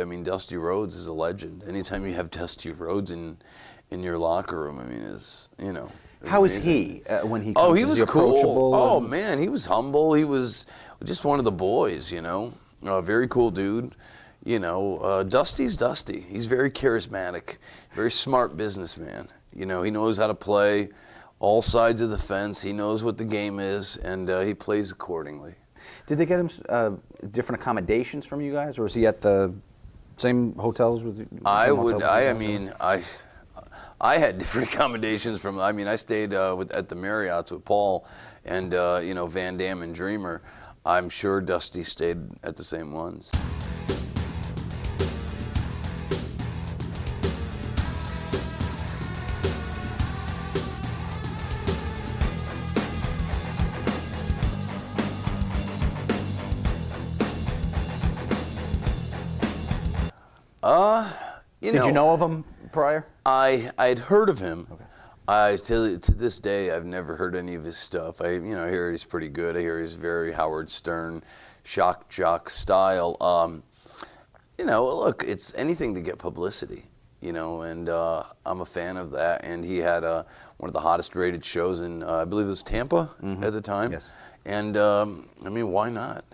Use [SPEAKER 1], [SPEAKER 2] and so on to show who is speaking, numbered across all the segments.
[SPEAKER 1] I mean, Dusty Rhodes is a legend. Anytime you have Dusty Rhodes in your locker room, I mean,
[SPEAKER 2] How is
[SPEAKER 1] amazing.
[SPEAKER 2] he when he comes?
[SPEAKER 1] Oh, he
[SPEAKER 2] Is
[SPEAKER 1] was
[SPEAKER 2] he
[SPEAKER 1] cool.
[SPEAKER 2] approachable?
[SPEAKER 1] Oh man, he was humble. He was just one of the boys, you know. Very cool dude. You know, Dusty's Dusty. He's very charismatic, very smart businessman. You know, he knows how to play all sides of the fence. He knows what the game is, and he plays accordingly.
[SPEAKER 2] Did they get him different accommodations from you guys, or is he at the same hotels with you?
[SPEAKER 1] I had different accommodations from. I mean, I stayed at the Marriotts with Paul, and you know, Van Dam and Dreamer. I'm sure Dusty stayed at the same ones.
[SPEAKER 2] Did you know of him prior?
[SPEAKER 1] I'd heard of him.
[SPEAKER 2] Okay.
[SPEAKER 1] To this day, I've never heard any of his stuff. I hear he's pretty good. I hear he's very Howard Stern, shock jock style. You know, look, it's anything to get publicity. You know, and I'm a fan of that. And he had one of the hottest rated shows in, I believe it was Tampa at the time.
[SPEAKER 2] Yes.
[SPEAKER 1] And I mean, why not?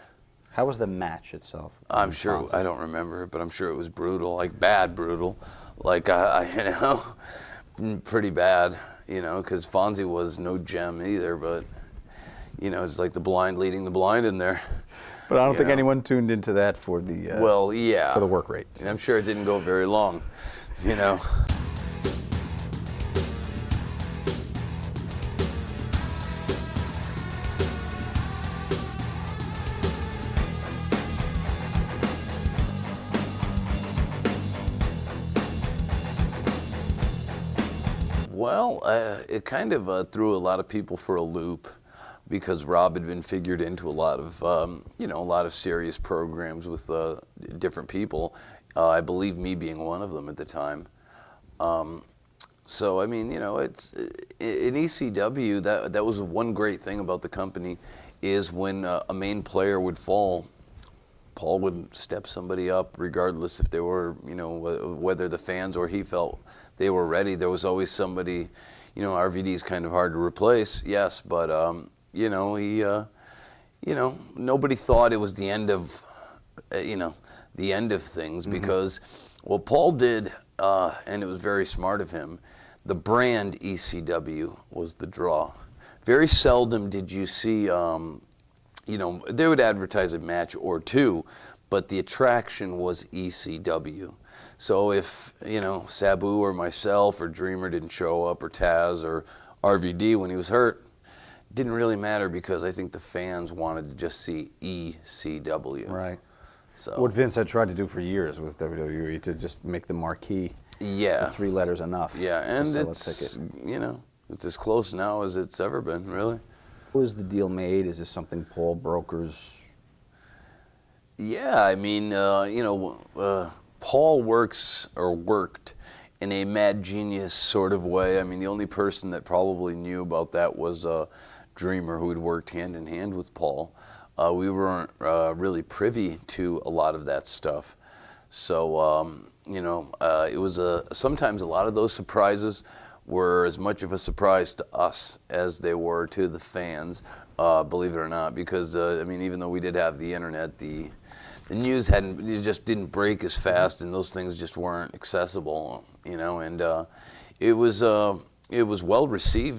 [SPEAKER 2] How was the match itself?
[SPEAKER 1] I'm sure, I don't remember, but I'm sure it was brutal, like bad brutal. Like, you know, pretty bad, you know, because Fonzie was no gem either, but, you know, it's like the blind leading the blind in there.
[SPEAKER 2] But I don't think anyone tuned into that for the
[SPEAKER 1] well, yeah,
[SPEAKER 2] for the work rate.
[SPEAKER 1] And I'm sure it didn't go very long, you know. Well, it kind of threw a lot of people for a loop because Rob had been figured into a lot of, you know, a lot of serious programs with different people. I believe me being one of them at the time. So, I mean, you know, it's in ECW, that was one great thing about the company is when a main player would fall, Paul would step somebody up regardless if they were, you know, whether the fans or he felt they were ready. There was always somebody, you know, RVD is kind of hard to replace, yes, but, you know, he, you know, nobody thought it was the end of, you know, the end of things because, well, Paul did, and it was very smart of him, the brand ECW was the draw. Very seldom did you see, you know, they would advertise a match or two, but the attraction was ECW. So if, you know, Sabu or myself or Dreamer didn't show up or Taz or RVD when he was hurt, didn't really matter because I think the fans wanted to just see ECW.
[SPEAKER 2] Right.
[SPEAKER 1] So
[SPEAKER 2] what Vince had tried to do for years with WWE to just make the marquee.
[SPEAKER 1] Yeah.
[SPEAKER 2] The 3 letters enough.
[SPEAKER 1] Yeah, and
[SPEAKER 2] to sell
[SPEAKER 1] it's,
[SPEAKER 2] a ticket.
[SPEAKER 1] you know, it's as close now as it's ever been, really.
[SPEAKER 2] Was the deal made? Is this something Paul brokers?
[SPEAKER 1] Yeah, I mean, you know, Paul worked in a mad genius sort of way. I mean, the only person that probably knew about that was Dreamer, who had worked hand in hand with Paul. We weren't really privy to a lot of that stuff. So, you know, it was sometimes a lot of those surprises were as much of a surprise to us as they were to the fans, believe it or not, because, I mean, even though we did have the internet, the news it just didn't break as fast, and those things just weren't accessible, you know, and it was well received.